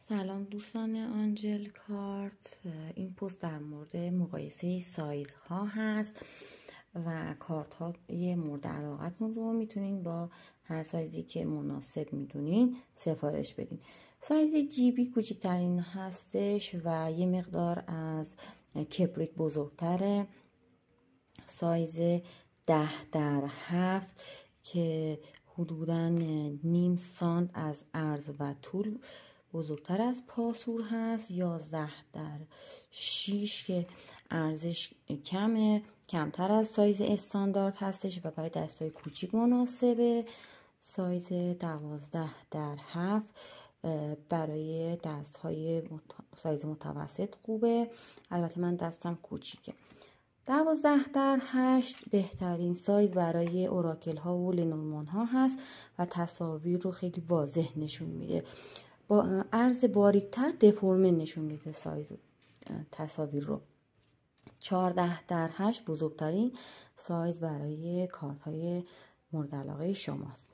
سلام دوستان آنجل کارت. این پست در مورد مقایسه سایز ها هست و کارت های مورد علاقتون رو میتونین با هر سایزی که مناسب میدونین سفارش بدین. سایز جیبی کوچکترین هستش و یه مقدار از کبریت بزرگتره. سایز 10x7 که حدوداً نیم سانت از عرض و طول بزرگتر از پاسور هست. 11x6 که ارزش کمتر از سایز استاندارد هستش و برای دستای کوچیک مناسبه. سایز 12x7 برای دست های سایز متوسط خوبه، البته من دستم کوچیکه. 12x8 بهترین سایز برای اوراکل ها و لنورمان ها هست و تصاویر رو خیلی واضح نشون میده. با عرض باریکتر دفرمه نشون میده سایز تصاویر رو. 14x8 بزرگترین سایز برای کارت های مورد علاقه شماست.